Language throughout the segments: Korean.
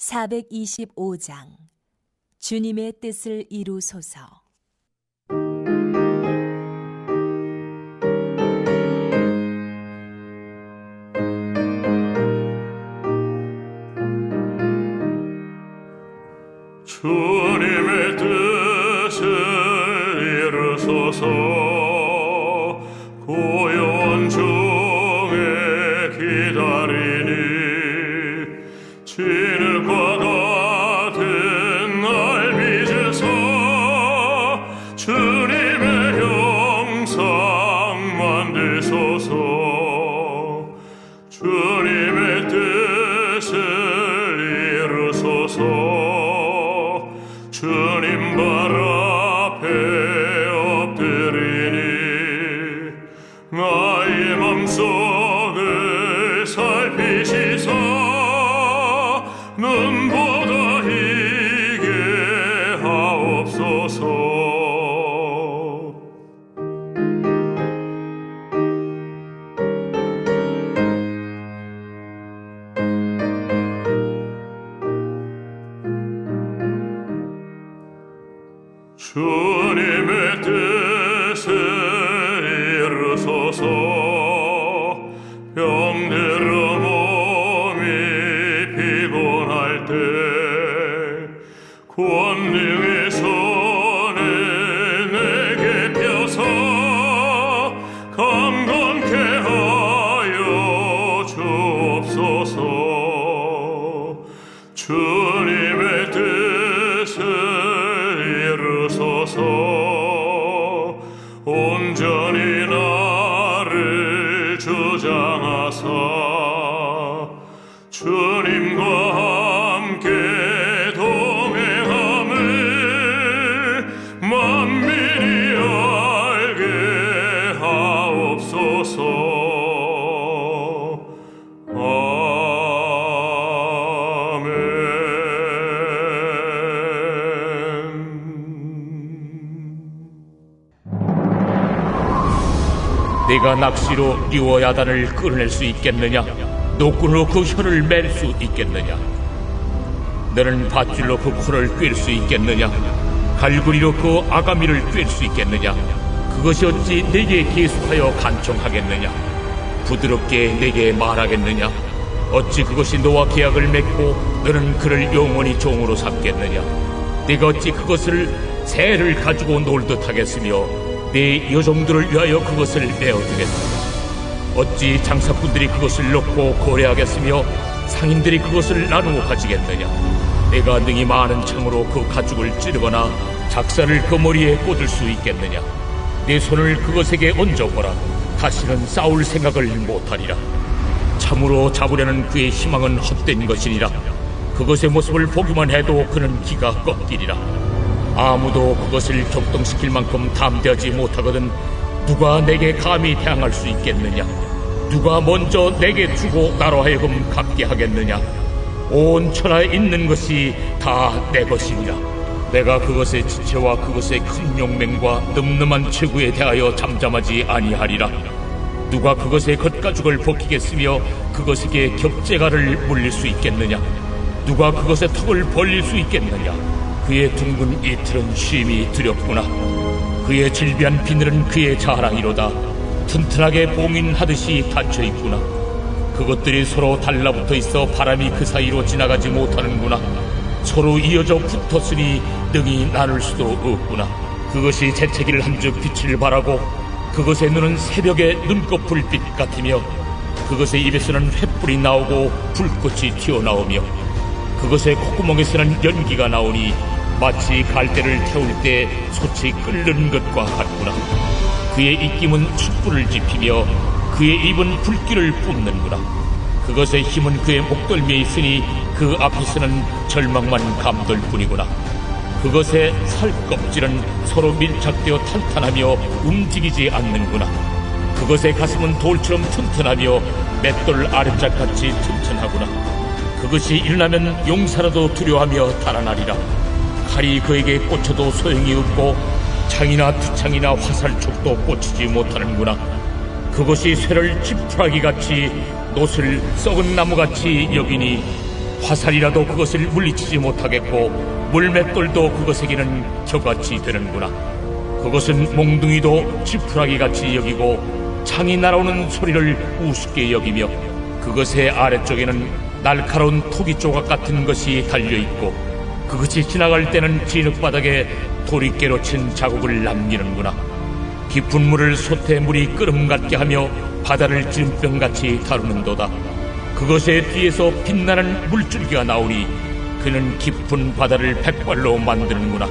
425장 주님의 뜻을 이루소서. 주님의 뜻을 이루소서. 고요한 중에 기다리니 진흙과 같은 날 빚으사 주님의 형상 만드소서. 주님의 뜻을 이루소서. 주님 발 앞에 엎드리니 나의 맘속을 살피시사 눈보다 희게 하옵소서. 주님의 뜻을 이루소서. 병들어 몸이 피곤할 때 권능의 손을 내게 펴서 강건케 하여 주옵소서. 주님의 뜻을 이루소서. 온전히 나를 주장하사 주님과 함께 동행함을 만민이 알게 하옵소서. 네가 낚시로 리워야단을 끌어낼 수 있겠느냐? 노끈으로 그 혀를 맬 수 있겠느냐? 너는 밧줄로 그 코를 꿰을 수 있겠느냐? 갈고리로 그 아가미를 꿰을 수 있겠느냐? 그것이 어찌 네게 계속하여 간청하겠느냐? 부드럽게 네게 말하겠느냐? 어찌 그것이 너와 계약을 맺고 너는 그를 영원히 종으로 삼겠느냐? 네가 어찌 그것을 새를 가지고 놀듯 하겠으며 네 여종들을 위하여 그것을 내어주겠느냐? 어찌 장사꾼들이 그것을 놓고 고려하겠으며 상인들이 그것을 나누어 가지겠느냐? 내가 능히 많은 창으로 그 가죽을 찌르거나 작사를 그 머리에 꽂을 수 있겠느냐? 내 손을 그것에게 얹어보라. 다시는 싸울 생각을 못하리라. 참으로 잡으려는 그의 희망은 헛된 것이니라. 그것의 모습을 보기만 해도 그는 기가 꺾이리라. 아무도 그것을 격동시킬 만큼 담대하지 못하거든 누가 내게 감히 대항할 수 있겠느냐? 누가 먼저 내게 주고 나로 하여금 갚게 하겠느냐? 온 천하에 있는 것이 다 내 것이니라. 내가 그것의 지체와 그것의 큰 용맹과 늠름한 체구에 대하여 잠잠하지 아니하리라. 누가 그것의 겉가죽을 벗기겠으며 그것에게 겹재가를 물릴 수 있겠느냐? 누가 그것의 턱을 벌릴 수 있겠느냐? 그의 둥근 이틀은 쉼이 두렵구나. 그의 질비한 비늘은 그의 자랑이로다. 튼튼하게 봉인하듯이 닫혀있구나. 그것들이 서로 달라붙어 있어 바람이 그 사이로 지나가지 못하는구나. 서로 이어져 붙었으니 능히 나눌 수도 없구나. 그것이 재채기를 한즉 빛을 발하고 그것의 눈은 새벽의 눈꺼풀빛 같으며 그것의 입에서는 횃불이 나오고 불꽃이 튀어나오며 그것의 콧구멍에서는 연기가 나오니 마치 갈대를 태울 때 솥이 끓는 것과 같구나. 그의 입김은 촛불을 지피며 그의 입은 불길을 뿜는구나. 그것의 힘은 그의 목덜미에 있으니 그 앞에서는 절망만 감돌 뿐이구나. 그것의 살껍질은 서로 밀착되어 탄탄하며 움직이지 않는구나. 그것의 가슴은 돌처럼 튼튼하며 맷돌 아랫짝같이 튼튼하구나. 그것이 일어나면 용사라도 두려워하며 달아나리라. 칼이 그에게 꽂혀도 소용이 없고 창이나 투창이나 화살촉도 꽂히지 못하는구나. 그것이 쇠를 지푸라기같이 노슬 썩은 나무같이 여기니 화살이라도 그것을 물리치지 못하겠고 물맷돌도 그것에게는 겨같이 되는구나. 그것은 몽둥이도 지푸라기같이 여기고 창이 날아오는 소리를 우습게 여기며 그것의 아래쪽에는 날카로운 토기 조각 같은 것이 달려있고 그것이 지나갈 때는 진흙바닥에 도리깨로 친 자국을 남기는구나. 깊은 물을 솥에 물이 끓음같게 하며 바다를 지름병같이 다루는도다. 그것의 뒤에서 빛나는 물줄기가 나오니 그는 깊은 바다를 백발로 만드는구나.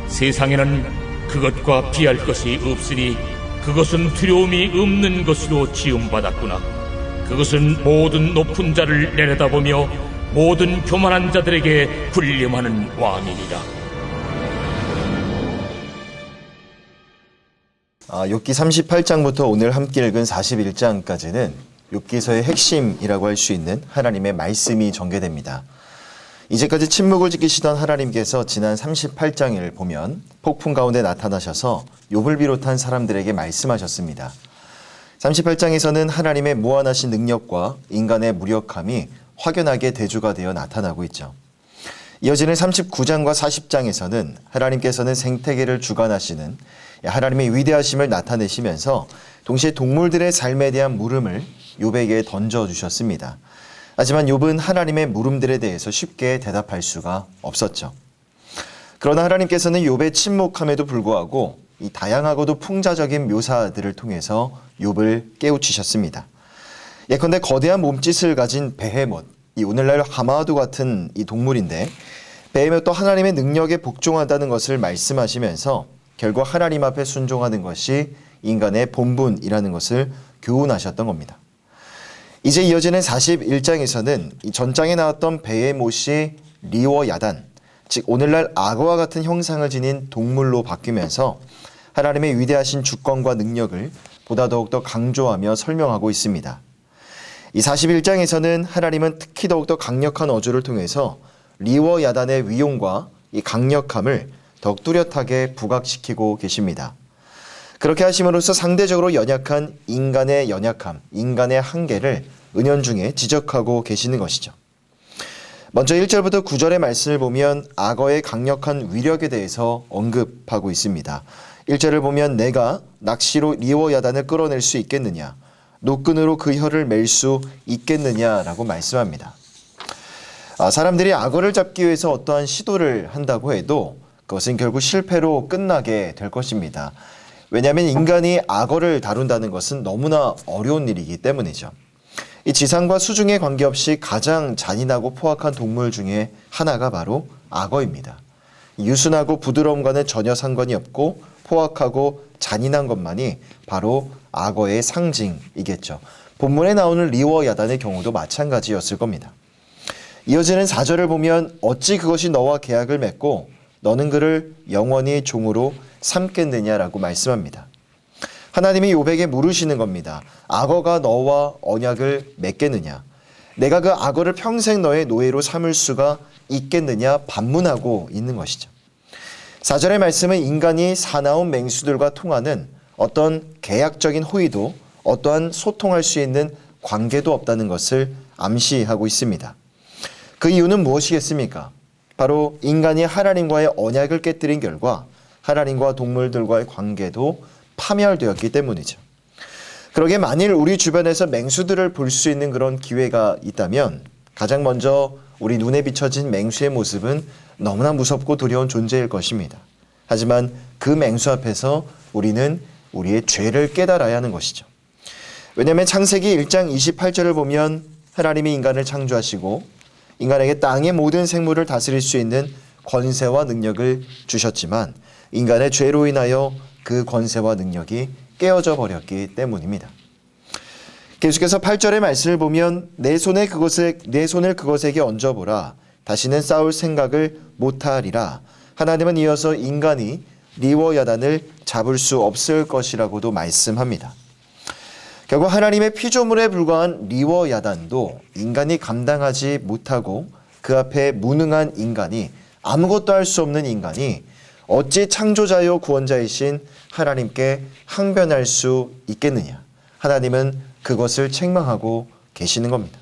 세상에는 그것과 비할 것이 없으니 그것은 두려움이 없는 것으로 지음받았구나. 그것은 모든 높은 자를 내려다보며 모든 교만한 자들에게 군림하는 왕이니라. 욥기 38장부터 오늘 함께 읽은 41장까지는 욥기서의 핵심이라고 할 수 있는 하나님의 말씀이 전개됩니다. 이제까지 침묵을 지키시던 하나님께서 지난 38장을 보면 폭풍 가운데 나타나셔서 욥을 비롯한 사람들에게 말씀하셨습니다. 38장에서는 하나님의 무한하신 능력과 인간의 무력함이 확연하게 대조가 되어 나타나고 있죠. 이어지는 39장과 40장에서는 하나님께서는 생태계를 주관하시는 하나님의 위대하심을 나타내시면서 동시에 동물들의 삶에 대한 물음을 욥에게 던져주셨습니다. 하지만 욥은 하나님의 물음들에 대해서 쉽게 대답할 수가 없었죠. 그러나 하나님께서는 욥의 침묵함에도 불구하고 이 다양하고도 풍자적인 묘사들을 통해서 욥을 깨우치셨습니다. 예컨대 거대한 몸짓을 가진 베헤못, 이 오늘날 하마도 같은 이 동물인데 베헤못도 하나님의 능력에 복종한다는 것을 말씀하시면서 결국 하나님 앞에 순종하는 것이 인간의 본분이라는 것을 교훈하셨던 겁니다. 이제 이어지는 41장에서는 이 전장에 나왔던 베헤못이 리워야단, 즉 오늘날 악어와 같은 형상을 지닌 동물로 바뀌면서 하나님의 위대하신 주권과 능력을 보다 더욱더 강조하며 설명하고 있습니다. 이 41장에서는 하나님은 특히 더욱더 강력한 어조를 통해서 리워야단의 위용과 이 강력함을 더욱 뚜렷하게 부각시키고 계십니다. 그렇게 하심으로써 상대적으로 연약한 인간의 연약함, 인간의 한계를 은연중에 지적하고 계시는 것이죠. 먼저 1절부터 9절의 말씀을 보면 악어의 강력한 위력에 대해서 언급하고 있습니다. 1절을 보면 내가 낚시로 리워야단을 끌어낼 수 있겠느냐, 노끈으로 그 혀를 맬 수 있겠느냐라고 말씀합니다. 사람들이 악어를 잡기 위해서 어떠한 시도를 한다고 해도 그것은 결국 실패로 끝나게 될 것입니다. 왜냐하면 인간이 악어를 다룬다는 것은 너무나 어려운 일이기 때문이죠. 이 지상과 수중에 관계없이 가장 잔인하고 포악한 동물 중에 하나가 바로 악어입니다. 유순하고 부드러움과는 전혀 상관이 없고 포악하고 잔인한 것만이 바로 악어의 상징이겠죠. 본문에 나오는 리워야단의 경우도 마찬가지였을 겁니다. 이어지는 4절을 보면 어찌 그것이 너와 계약을 맺고 너는 그를 영원히 종으로 삼겠느냐라고 말씀합니다. 하나님이 욥에게 물으시는 겁니다. 악어가 너와 언약을 맺겠느냐? 내가 그 악어를 평생 너의 노예로 삼을 수가 있겠느냐? 반문하고 있는 것이죠. 4절의 말씀은 인간이 사나운 맹수들과 통하는 어떤 계약적인 호의도 어떠한 소통할 수 있는 관계도 없다는 것을 암시하고 있습니다. 그 이유는 무엇이겠습니까? 바로 인간이 하나님과의 언약을 깨뜨린 결과 하나님과 동물들과의 관계도 파멸되었기 때문이죠. 그러게 만일 우리 주변에서 맹수들을 볼 수 있는 그런 기회가 있다면 가장 먼저 우리 눈에 비춰진 맹수의 모습은 너무나 무섭고 두려운 존재일 것입니다. 하지만 그 맹수 앞에서 우리는 우리의 죄를 깨달아야 하는 것이죠. 왜냐하면 창세기 1장 28절을 보면 하나님이 인간을 창조하시고 인간에게 땅의 모든 생물을 다스릴 수 있는 권세와 능력을 주셨지만 인간의 죄로 인하여 그 권세와 능력이 깨어져 버렸기 때문입니다. 계속해서 8절의 말씀을 보면 내 손을 그것에게 얹어보라. 다시는 싸울 생각을 못하리라. 하나님은 이어서 인간이 리워야단을 잡을 수 없을 것이라고도 말씀합니다. 결국 하나님의 피조물에 불과한 리워야단도 인간이 감당하지 못하고 그 앞에 무능한 인간이 아무것도 할 수 없는 인간이 어찌 창조자요 구원자이신 하나님께 항변할 수 있겠느냐. 하나님은 그것을 책망하고 계시는 겁니다.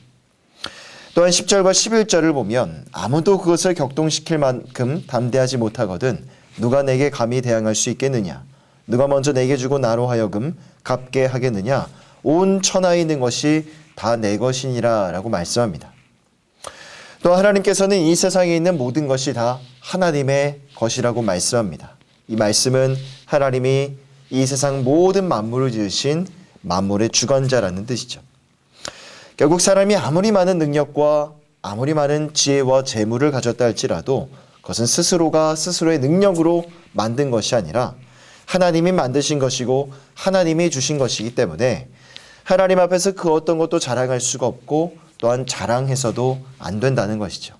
또한 10절과 11절을 보면 아무도 그것을 격동시킬 만큼 담대하지 못하거든 누가 내게 감히 대항할 수 있겠느냐? 누가 먼저 내게 주고 나로 하여금 갚게 하겠느냐? 온 천하에 있는 것이 다 내 것이니라 라고 말씀합니다. 또 하나님께서는 이 세상에 있는 모든 것이 다 하나님의 것이라고 말씀합니다. 이 말씀은 하나님이 이 세상 모든 만물을 지으신 만물의 주관자라는 뜻이죠. 결국 사람이 아무리 많은 능력과 아무리 많은 지혜와 재물을 가졌다 할지라도 그것은 스스로가 스스로의 능력으로 만든 것이 아니라 하나님이 만드신 것이고 하나님이 주신 것이기 때문에 하나님 앞에서 그 어떤 것도 자랑할 수가 없고 또한 자랑해서도 안 된다는 것이죠.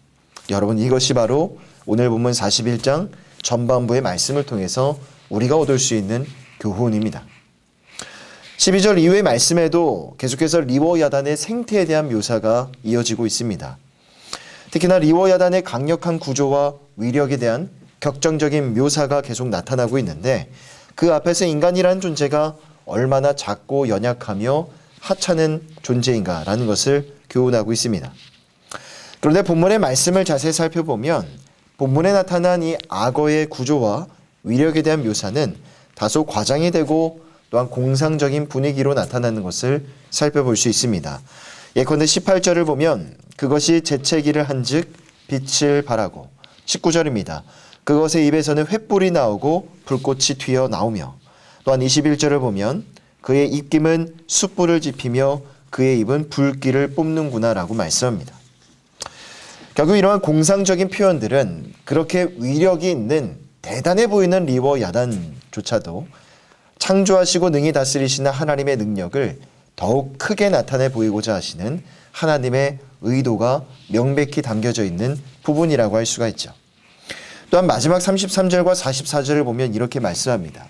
여러분, 이것이 바로 오늘 본문 41장 전반부의 말씀을 통해서 우리가 얻을 수 있는 교훈입니다. 12절 이후의 말씀에도 계속해서 리워야단의 생태에 대한 묘사가 이어지고 있습니다. 특히나 리워야단의 강력한 구조와 위력에 대한 격정적인 묘사가 계속 나타나고 있는데 그 앞에서 인간이라는 존재가 얼마나 작고 연약하며 하찮은 존재인가라는 것을 교훈하고 있습니다. 그런데 본문의 말씀을 자세히 살펴보면 본문에 나타난 이 악어의 구조와 위력에 대한 묘사는 다소 과장이 되고 또한 공상적인 분위기로 나타나는 것을 살펴볼 수 있습니다. 예컨대 18절을 보면 그것이 재채기를 한즉 빛을 발하고 19절입니다. 그것의 입에서는 횃불이 나오고 불꽃이 튀어나오며 또한 21절을 보면 그의 입김은 숯불을 지피며 그의 입은 불길을 뿜는구나 라고 말씀합니다. 결국 이러한 공상적인 표현들은 그렇게 위력이 있는 대단해 보이는 리워야단조차도 창조하시고 능히 다스리시는 하나님의 능력을 더욱 크게 나타내 보이고자 하시는 하나님의 의도가 명백히 담겨져 있는 부분이라고 할 수가 있죠. 또한 마지막 33절과 44절을 보면 이렇게 말씀합니다.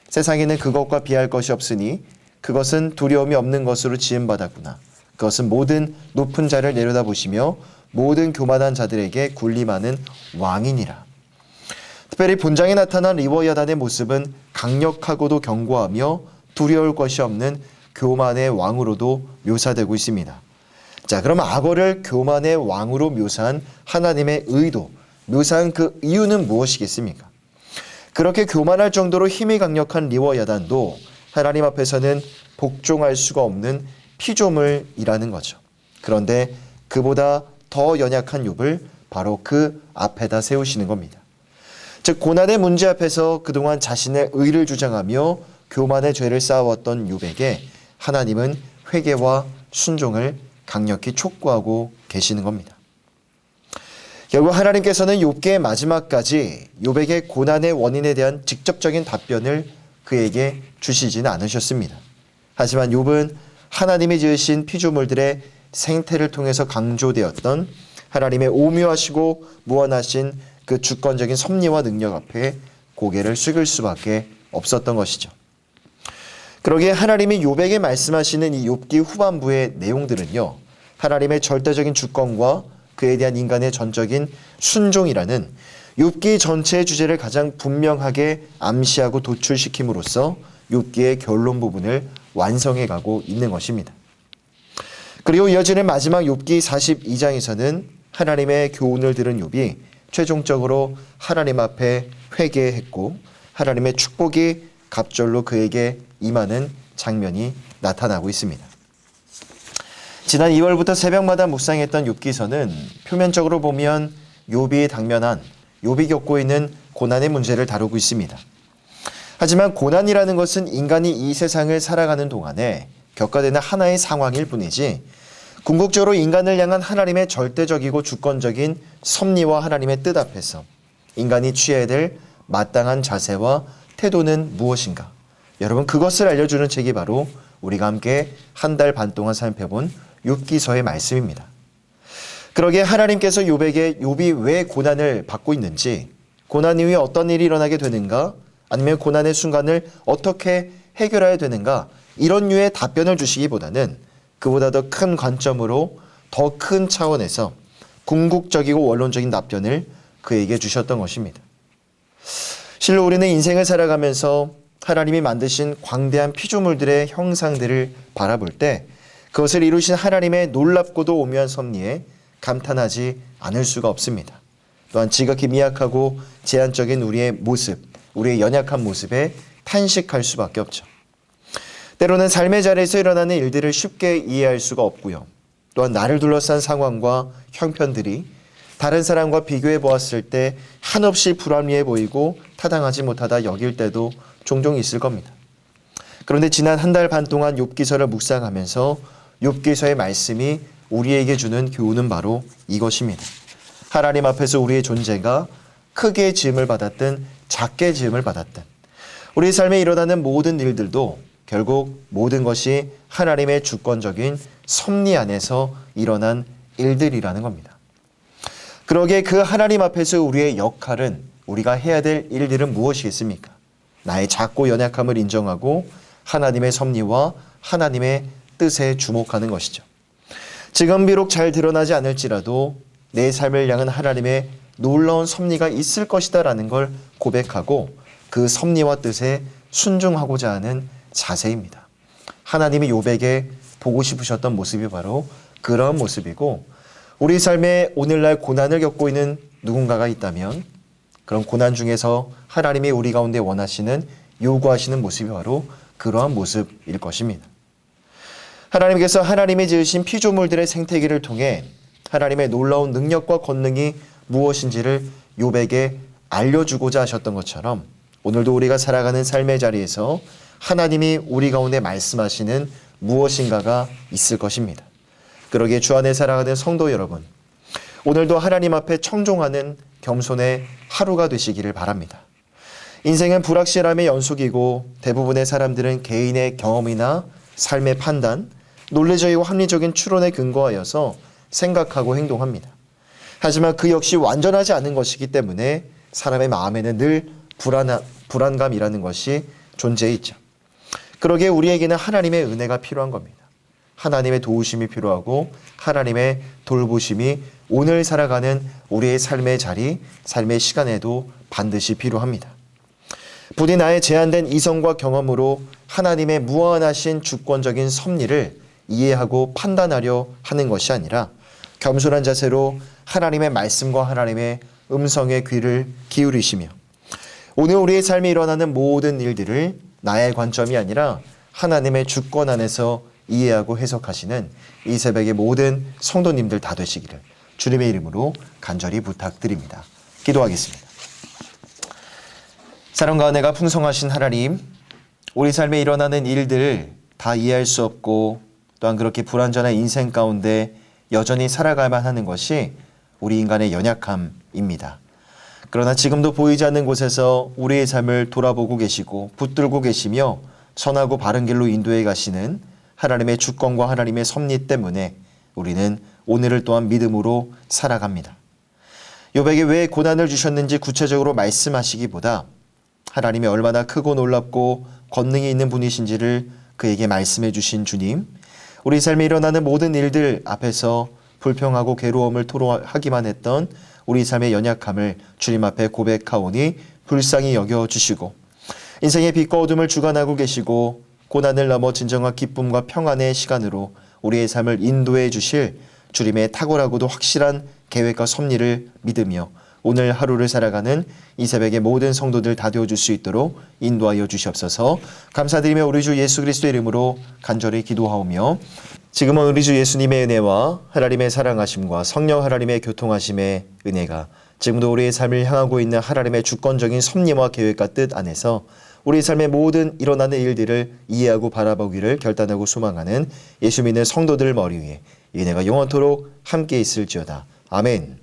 세상에는 그것과 비할 것이 없으니 그것은 두려움이 없는 것으로 지음받았구나. 그것은 모든 높은 자를 내려다보시며 모든 교만한 자들에게 군림하는 왕이니라. 특별히 본장에 나타난 리워야단의 모습은 강력하고도 견고하며 두려울 것이 없는 교만의 왕으로도 묘사되고 있습니다. 자, 그럼 악어를 교만의 왕으로 묘사한 하나님의 의도, 묘사한 그 이유는 무엇이겠습니까? 그렇게 교만할 정도로 힘이 강력한 리워야단도 하나님 앞에서는 복종할 수가 없는 피조물이라는 거죠. 그런데 그보다 더 연약한 욥을 바로 그 앞에다 세우시는 겁니다. 즉 고난의 문제 앞에서 그동안 자신의 의를 주장하며 교만의 죄를 쌓아왔던 욥에게 하나님은 회개와 순종을 강력히 촉구하고 계시는 겁니다. 결국 하나님께서는 욥기의 마지막까지 욥에게 고난의 원인에 대한 직접적인 답변을 그에게 주시지는 않으셨습니다. 하지만 욥은 하나님이 지으신 피조물들의 생태를 통해서 강조되었던 하나님의 오묘하시고 무한하신 그 주권적인 섭리와 능력 앞에 고개를 숙일 수밖에 없었던 것이죠. 그러기에 하나님이 욥에게 말씀하시는 이 욥기 후반부의 내용들은요, 하나님의 절대적인 주권과 그에 대한 인간의 전적인 순종이라는 욥기 전체의 주제를 가장 분명하게 암시하고 도출시킴으로써 욥기의 결론 부분을 완성해 가고 있는 것입니다. 그리고 이어지는 마지막 욥기 42장에서는 하나님의 교훈을 들은 욥이 최종적으로 하나님 앞에 회개했고 하나님의 축복이 갑절로 그에게 임하는 장면이 나타나고 있습니다. 지난 2월부터 새벽마다 묵상했던 욥기서는 표면적으로 보면 욥이 당면한, 욥이 겪고 있는 고난의 문제를 다루고 있습니다. 하지만 고난이라는 것은 인간이 이 세상을 살아가는 동안에 겪어야 되는 하나의 상황일 뿐이지 궁극적으로 인간을 향한 하나님의 절대적이고 주권적인 섭리와 하나님의 뜻 앞에서 인간이 취해야 될 마땅한 자세와 태도는 무엇인가? 여러분, 그것을 알려주는 책이 바로 우리가 함께 한 달 반 동안 살펴본 욥기서의 말씀입니다. 그러기에 하나님께서 욥에게 욥이 왜 고난을 받고 있는지, 고난 이후에 어떤 일이 일어나게 되는가, 아니면 고난의 순간을 어떻게 해결해야 되는가, 이런 류의 답변을 주시기보다는 그보다 더 큰 관점으로 더 큰 차원에서 궁극적이고 원론적인 답변을 그에게 주셨던 것입니다. 실로 우리는 인생을 살아가면서 하나님이 만드신 광대한 피조물들의 형상들을 바라볼 때 그것을 이루신 하나님의 놀랍고도 오묘한 섭리에 감탄하지 않을 수가 없습니다. 또한 지극히 미약하고 제한적인 우리의 모습, 우리의 연약한 모습에 탄식할 수밖에 없죠. 때로는 삶의 자리에서 일어나는 일들을 쉽게 이해할 수가 없고요. 또한 나를 둘러싼 상황과 형편들이 다른 사람과 비교해 보았을 때 한없이 불합리해 보이고 타당하지 못하다 여길 때도 종종 있을 겁니다. 그런데 지난 한 달 반 동안 욥기서를 묵상하면서 욥기서의 말씀이 우리에게 주는 교훈은 바로 이것입니다. 하나님 앞에서 우리의 존재가 크게 지음을 받았든 작게 지음을 받았든 우리 삶에 일어나는 모든 일들도 결국 모든 것이 하나님의 주권적인 섭리 안에서 일어난 일들이라는 겁니다. 그러기에 그 하나님 앞에서 우리의 역할은, 우리가 해야 될 일들은 무엇이겠습니까? 나의 작고 연약함을 인정하고 하나님의 섭리와 하나님의 뜻에 주목하는 것이죠. 지금 비록 잘 드러나지 않을지라도 내 삶을 향한 하나님의 놀라운 섭리가 있을 것이다 라는 걸 고백하고 그 섭리와 뜻에 순종하고자 하는 자세입니다. 하나님이 욥에게 보고 싶으셨던 모습이 바로 그런 모습이고, 우리 삶에 오늘날 고난을 겪고 있는 누군가가 있다면 그런 고난 중에서 하나님이 우리 가운데 원하시는, 요구하시는 모습이 바로 그러한 모습일 것입니다. 하나님께서 하나님이 지으신 피조물들의 생태계를 통해 하나님의 놀라운 능력과 권능이 무엇인지를 욥에게 알려주고자 하셨던 것처럼 오늘도 우리가 살아가는 삶의 자리에서 하나님이 우리 가운데 말씀하시는 무엇인가가 있을 것입니다. 그러기에 주 안에 살아가는 성도 여러분, 오늘도 하나님 앞에 청종하는 겸손의 하루가 되시기를 바랍니다. 인생은 불확실함의 연속이고 대부분의 사람들은 개인의 경험이나 삶의 판단, 논리적이고 합리적인 추론에 근거하여서 생각하고 행동합니다. 하지만 그 역시 완전하지 않은 것이기 때문에 사람의 마음에는 늘 불안감이라는 것이 존재해 있죠. 그러기에 우리에게는 하나님의 은혜가 필요한 겁니다. 하나님의 도우심이 필요하고 하나님의 돌보심이 오늘 살아가는 우리의 삶의 자리, 삶의 시간에도 반드시 필요합니다. 부디 나의 제한된 이성과 경험으로 하나님의 무한하신 주권적인 섭리를 이해하고 판단하려 하는 것이 아니라 겸손한 자세로 하나님의 말씀과 하나님의 음성에 귀를 기울이시며 오늘 우리의 삶에 일어나는 모든 일들을 나의 관점이 아니라 하나님의 주권 안에서 이해하고 해석하시는 이 새벽의 모든 성도님들 다 되시기를 주님의 이름으로 간절히 부탁드립니다. 기도하겠습니다. 사랑과 은혜가 풍성하신 하나님, 우리 삶에 일어나는 일들을 다 이해할 수 없고 또한 그렇게 불완전한 인생 가운데 여전히 살아가야만 하는 것이 우리 인간의 연약함입니다. 그러나 지금도 보이지 않는 곳에서 우리의 삶을 돌아보고 계시고 붙들고 계시며 선하고 바른 길로 인도해 가시는 하나님의 주권과 하나님의 섭리 때문에 우리는 오늘을 또한 믿음으로 살아갑니다. 욥에게 왜 고난을 주셨는지 구체적으로 말씀하시기보다 하나님이 얼마나 크고 놀랍고 권능이 있는 분이신지를 그에게 말씀해 주신 주님, 우리 삶에 일어나는 모든 일들 앞에서 불평하고 괴로움을 토로하기만 했던 우리 삶의 연약함을 주님 앞에 고백하오니 불쌍히 여겨주시고 인생의 빛과 어둠을 주관하고 계시고 고난을 넘어 진정한 기쁨과 평안의 시간으로 우리의 삶을 인도해 주실 주님의 탁월하고도 확실한 계획과 섭리를 믿으며 오늘 하루를 살아가는 이 새벽의 모든 성도들 다 되어줄 수 있도록 인도하여 주시옵소서. 감사드리며 우리 주 예수 그리스도의 이름으로 간절히 기도하오며 지금은 우리 주 예수님의 은혜와 하나님의 사랑하심과 성령 하나님의 교통하심의 은혜가 지금도 우리의 삶을 향하고 있는 하나님의 주권적인 섭리와 계획과 뜻 안에서 우리 삶의 모든 일어나는 일들을 이해하고 바라보기를 결단하고 소망하는 예수 믿는 성도들 머리 위에 이 은혜가 영원토록 함께 있을지어다. 아멘.